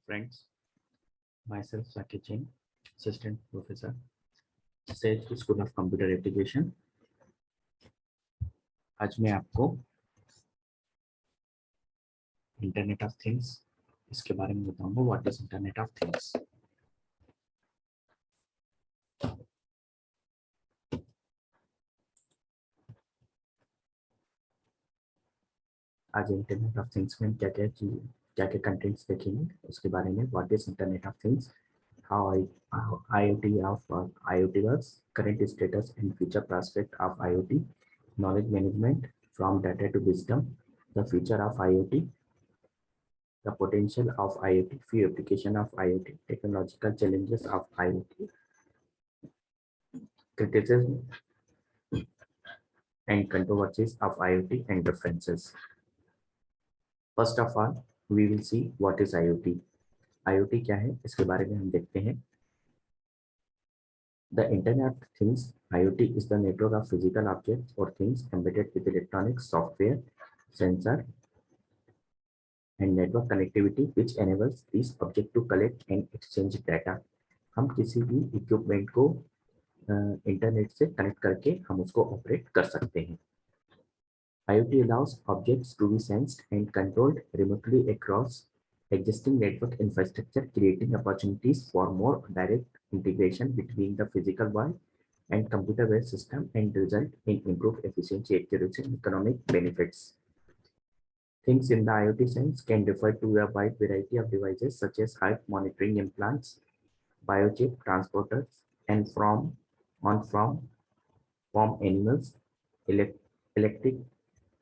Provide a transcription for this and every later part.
friends, myself Saket Jain, Assistant Professor, SAGE School of Computer Application। आज मैं आपको internet of things इसके बारे में बताऊंगा। What is internet of things. आज इंटरनेट ऑफ थिंग्स में क्या क्या कंटेंट्स देखेंगे उसके बारे में। What is internet of things, how IoT IoT works, current status and future prospect of IoT, knowledge management from data to wisdom, the future of IoT, the potential of IoT, few application of IoT, technological challenges of IoT, criticism and controversies of IoT, and references. First of all, we will see what is IoT. IoT क्या है इसके बारे में हम देखते हैं। The Internet of Things, IoT, is the network of physical objects or things embedded with electronic software, sensor, and network connectivity, which enables these objects to collect and exchange data. हम किसी भी इक्विपमेंट को internet से connect करके हम उसको operate कर सकते हैं। IoT allows objects to be sensed and controlled remotely across existing network infrastructure, creating opportunities for more direct integration between the physical world and computer-based system, and result in improved efficiency, accuracy, and economic benefits. Things in the IoT sense can refer to a wide variety of devices such as health monitoring implants, biochip transporters, and from farm animals, electric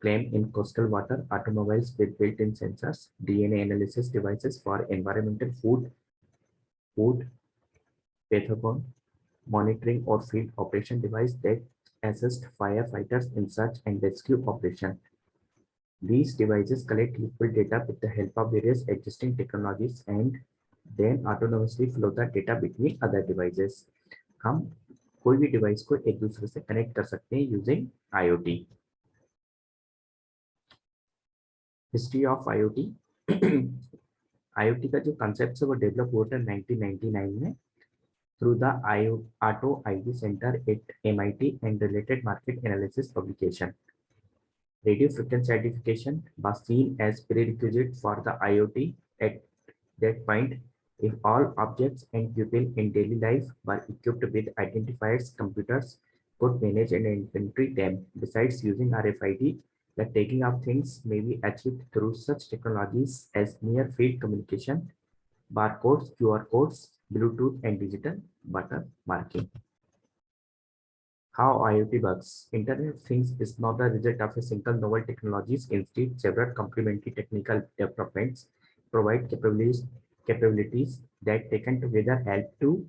claim in coastal water, automobiles with built-in sensors, DNA analysis devices for environmental food pathogen monitoring, or field operation device that assist firefighters in search and rescue operation. These devices collect useful data with the help of various existing technologies and then autonomously flow the data between other devices. हम कोई भी device को एक दूसरे से connect कर सकते हैं using IoT। History of IoT। IoT का जो कंसेप्ट है वो डेवलप हुआ था 1999 में through the Auto ID Center at MIT and related market analysis publication. Radio frequency identification was seen as prerequisite for the IoT at that point. If all objects and people in daily life were equipped with identifiers, computers could manage and inventory them. Besides using RFID, the tagging of things may be achieved through such technologies as near field communication, barcodes, QR codes, Bluetooth, and digital watermarking. How IoT works. Internet of Things is not the result of a single novel technologies. Instead, several complementary technical developments provide capabilities that taken together help to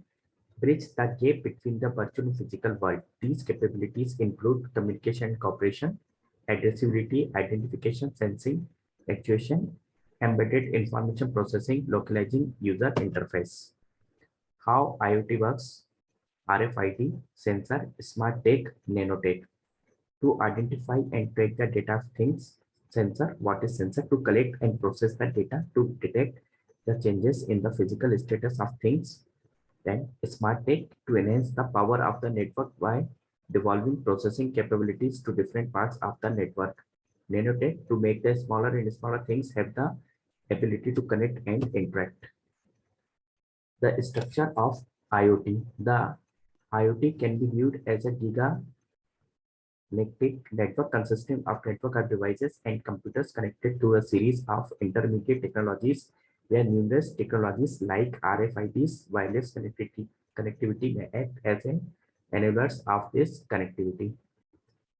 bridge the gap between the virtual and physical world. These capabilities include communication and cooperation, addressability, identification, sensing, actuation, embedded information processing, localizing user interface. How IoT works. RFID, sensor, smart tag, nanotech. To identify and track the data of things. Sensor, what is sensor? To collect and process the data to detect the changes in the physical status of things. Then smart tag, to enhance the power of the network by devolving processing capabilities to different parts of the network. Nanotech, to make the smaller and smaller things have the ability to connect and interact. The structure of IoT. The IoT can be viewed as a gigantic network consisting of network of devices and computers connected to a series of intermediate technologies, where numerous technologies like RFIDs, wireless connectivity may act as an enablers of this connectivity.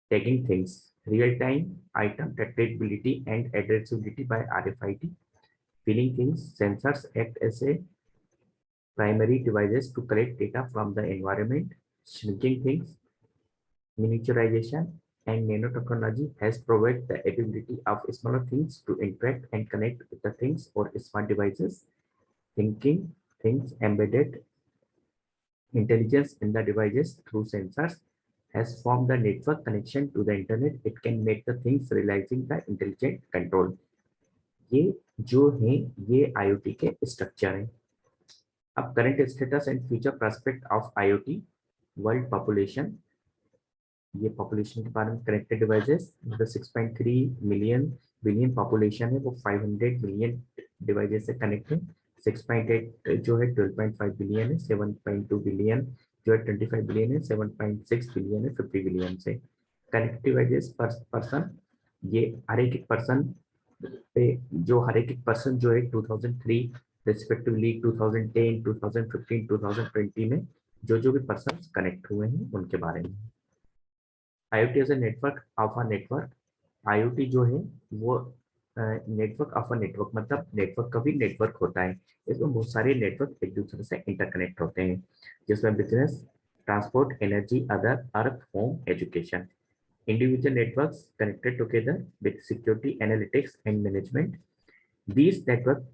Tagging things, real-time item trackability and addressability by RFID. Feeling things, sensors act as a primary devices to collect data from the environment. Shrinking things, miniaturization and nanotechnology has provided the ability of smaller things to interact and connect with the things or smart devices. Thinking things, embedded intelligence in the devices through sensors has formed the network connection to the internet. It can make the things realizing the intelligent control. ये जो है ये IoT के structure है। अब current status and future prospect of IoT। World population, ये population के बारे में। कनेक्टेड डिवाइसेस, जो 6.3 मिलियन बिलियन पॉपुलेशन है वो 500 मिलियन डिवाइसेस से कनेक्ट है। 6.8 जो है 12.5 बिलियन है। 7.2 बिलियन जो है 25 बिलियन है। 7.6 बिलियन है 50 बिलियन से। कनेक्टेड डिवाइसेस पर्सन, ये हर एक पर्सन पे, जो हर एक पर्सन जो है 2003 रेस्पेक्टिवली 2010, 2015, 2020 में जो भी पर्सन कनेक्ट हुए हैं उनके बारे में। IoT as a network of a network. IoT जो है वो नेटवर्क ऑफ अ नेटवर्क, मतलब नेटवर्क का भी नेटवर्क होता है। इसमें बहुत सारे नेटवर्क एक दूसरे से इंटरकनेक्ट होते हैं, जिसमें business, transport, energy, other, earth, home, education. Individual networks connected together with security, analytics, and management. These networks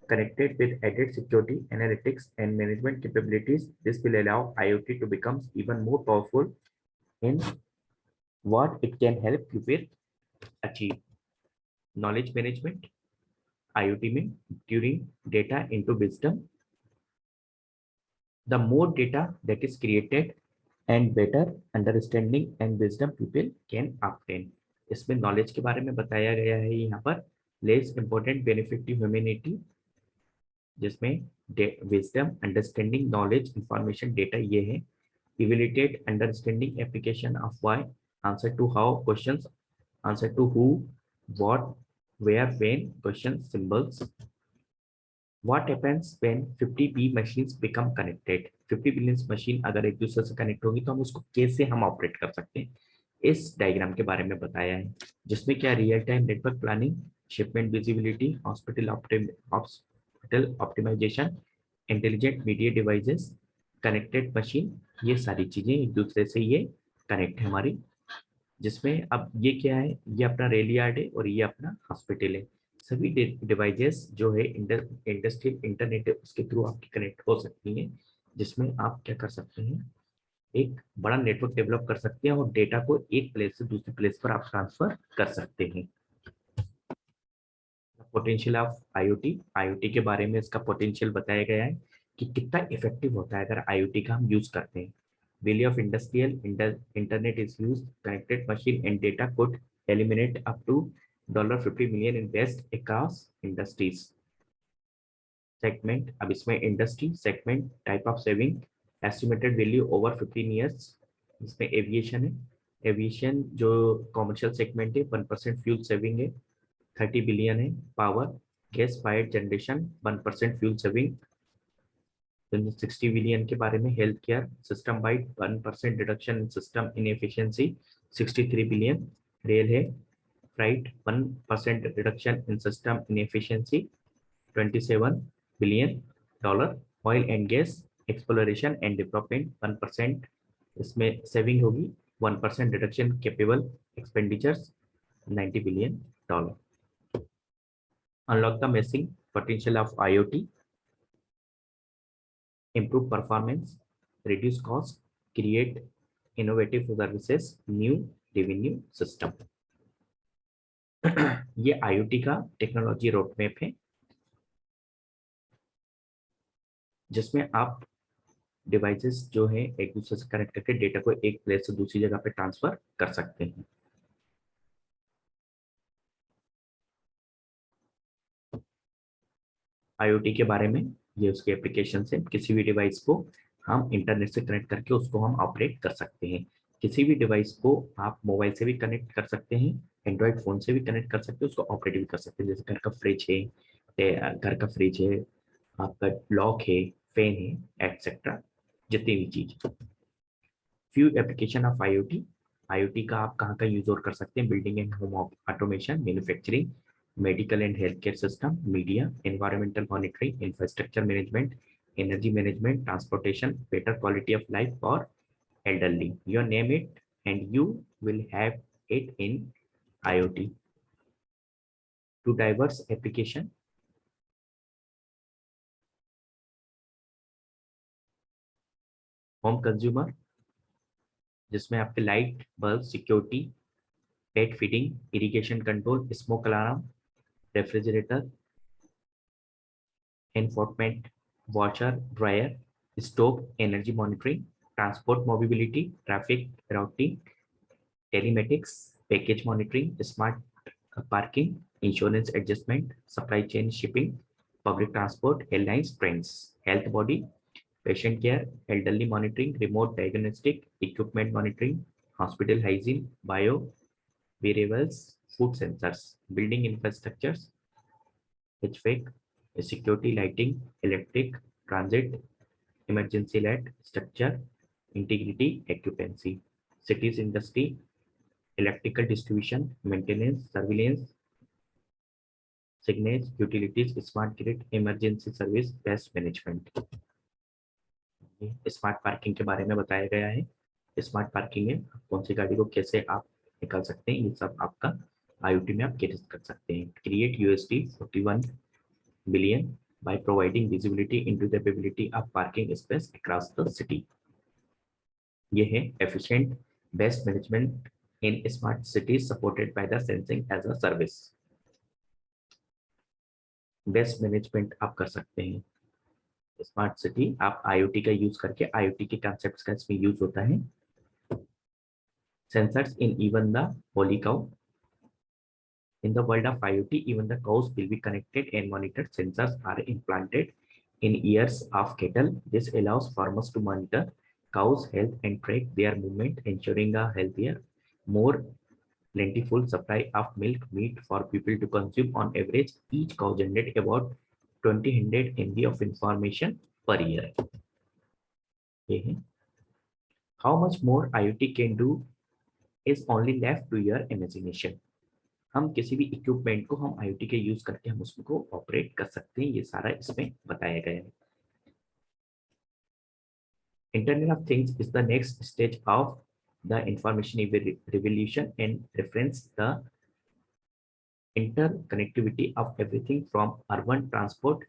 connected with added security, analytics, and management capabilities. This will allow IoT to become even more powerful in what it can help you with achieve. Knowledge management, IoT में turning data into wisdom. The more data that is created and better understanding and wisdom people can obtain. इसमें knowledge के बारे में बताया गया है यहाँ पर। Less important benefit to humanity, जिसमें wisdom, understanding, knowledge, information, data ये है। Evaluated understanding application of why, answer to how questions, answer to who, what, where, when, question symbols. What happens when 50 B machines become connected? 50 billion machine अगर एक दूसरे से connect होगी तो हम उसको कैसे हम ऑपरेट कर सकते हैं, इस डायग्राम के बारे में बताया है। जिसमें क्या, real time network planning, shipment visibility, hospital optimisation, intelligent media devices, connected machine, ये सारी चीजें एक दूसरे से ये कनेक्ट है हमारी। जिसमें अब ये क्या है, ये अपना रेल यार्ड है और ये अपना हॉस्पिटल है। सभी डिवाइसेस जो है इंडस्ट्रियल इंटरनेट है उसके थ्रू आपकी कनेक्ट हो सकती हैं, जिसमें आप क्या कर सकते हैं, एक बड़ा नेटवर्क डेवलप कर सकते हैं और डेटा को एक प्लेस से दूसरी प्लेस पर आप ट्रांसफर कर सकते हैं। पोटेंशियल ऑफ IoT, IoT के बारे में इसका पोटेंशियल बताया गया है कि कितना इफेक्टिव होता है अगर IoT का हम यूज करते हैं। Value of industrial internet is used, connected machine and data could eliminate up to $50 million in waste across industries. Segment, अब इसमें industry segment, type of saving, estimated value over 15 years. इसमें aviation है। Aviation जो commercial segment है 1% fuel saving है, 30 billion है। Power, gas fired generation 1% fuel saving, 60 billion के बारे में। Health care system wide 1% reduction in system in efficiency, 63 billion. Rail है, freight 1% reduction in system in efficiency, 27 billion dollar. Oil and gas exploration and development 1% इसमें saving होगी, 1% reduction capable expenditures, 90 billion dollar. Unlock the मैसिंग potential of IoT, improve performance, reduce cost, create innovative services, new revenue system। ये IoT का technology road map है, जिसमें आप devices जो है एक दूसरे से कनेक्ट करके डेटा को एक प्लेस से दूसरी जगह पे ट्रांसफर कर सकते हैं। IoT के बारे में ये उसके एप्लीकेशन है। किसी भी डिवाइस को हम इंटरनेट से कनेक्ट करके उसको हम ऑपरेट कर सकते हैं। किसी भी डिवाइस को आप मोबाइल से भी कनेक्ट कर सकते हैं, एंड्रॉइड फोन से भी कनेक्ट कर सकते हैं, उसको ऑपरेट भी कर सकते हैं। जैसे घर का फ्रिज है, घर का फ्रिज है, आपका लॉक है, फैन है, एक्सेट्रा, जितनी भी चीज। Few application of IoT। IoT का आप कहाँ का यूज और कर सकते हैं, building and home automation, manufacturing, medical and health care system, media, environmental monitoring, infrastructure management, energy management, transportation, better quality of life for elderly. You name it and you will have it in IoT. To diverse application, home consumer, जिसमें आपके light bulb, security, pet feeding, irrigation control, smoke alarm, refrigerator, enforcement, washer, dryer, stove, energy monitoring, transport mobility, traffic routing, telematics, package monitoring, smart parking, insurance adjustment, supply chain shipping, public transport, airlines, trains, health body, patient care, elderly monitoring, remote diagnostic, equipment monitoring, hospital hygiene, bio, wearables, food sensors, building infrastructures, HVAC, security lighting, electric, transit, emergency light, structure, integrity, occupancy, cities industry, electrical distribution, maintenance, surveillance, signage, utilities, smart grid, emergency service, pest management. Smart parking के बारे में बताया गया है। Smart parking में कौन सी गाड़ी को कैसे आप निकाल सकते हैं, ये सब आपका IoT में आप कैसे कर सकते हैं। Create USD 41 billion by providing visibility into the availability of parking space across the city. ये है efficient best management in smart cities supported by the sensing as a service. Best management आप कर सकते हैं स्मार्ट सिटी, आप IoT का use करके, IoT के कॉन्सेप्ट्स का इसमें यूज होता है। Sensors in even the holy cow. In the world of IoT, even the cows will be connected and monitored. Sensors are implanted in ears of cattle. This allows farmers to monitor cows' health and track their movement, ensuring a healthier, more plentiful supply of milk meat for people to consume. On average, each cow generates about 2000 MB of information per year. How much more IoT can do is only left to your imagination. हम किसी भी equipment को हम IoT के use करके हम उसको operate कर सकते हैं, ये सारा इसमें बताया गया है। Internet of Things is the next stage of the information revolution and reference the interconnectivity of everything from urban transport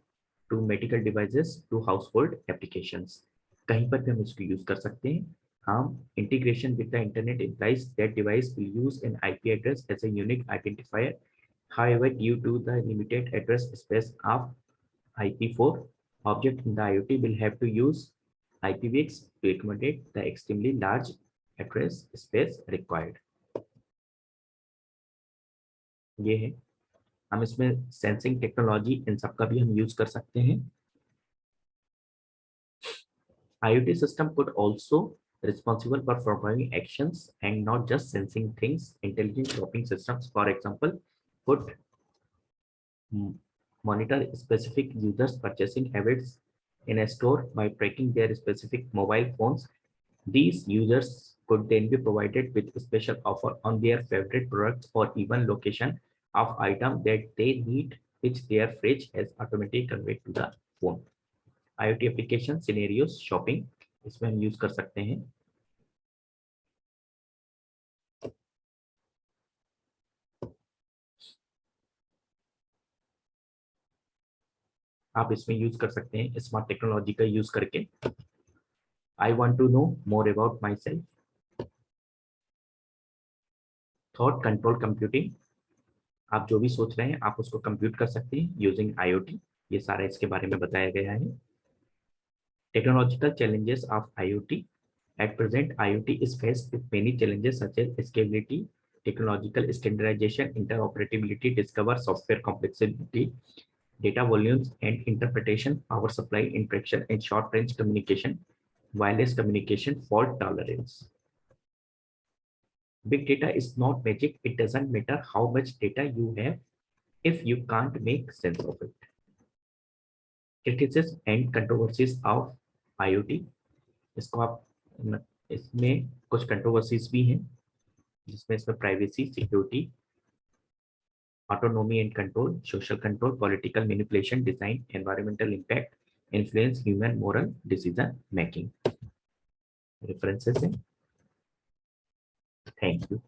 to medical devices to household applications. कहीं पर भी हम इसको यूज कर सकते हैं। हम integration with the internet implies that device will use an IP address as a unique identifier. However, due to the limited address space of IP4, object in the IoT will have to use IPv6 to accommodate the extremely large address space required. ये है, हम इसमें sensing technology in सब का भी हम use कर सकते हैं। IoT system could also responsible for performing actions and not just sensing things. Intelligent shopping systems, for example, could monitor specific users' purchasing habits in a store by tracking their specific mobile phones. These users could then be provided with a special offer on their favorite products or even location of item that they need, which their fridge has automatically conveyed to the phone. IoT application scenarios, shopping, इसमें हम use कर सकते हैं। आप इसमें use कर सकते हैं स्मार्ट टेक्नोलॉजी का यूज करके। I want to know more about myself. Thought control computing, आप जो भी सोच रहे हैं आप उसको कंप्यूट कर सकते हैं यूजिंग IoT। ये सारा इसके बारे में बताया गया है। Technological challenges of IoT। At present, IoT is faced with many challenges such as scalability, technological standardization, interoperability, discover software complexity, data volumes and interpretation, power supply interaction, and short-range communication, wireless communication, fault tolerance. Big data is not magic. It doesn't matter how much data you have if you can't make sense of it. Criticism and controversies of IoT. इसको आप इसमें कुछ controversies भी हैं जिसमें इसमें privacy, security, autonomy and control, social control, political manipulation, design, environmental impact, influence, human moral decision making. References हैं। Thank you.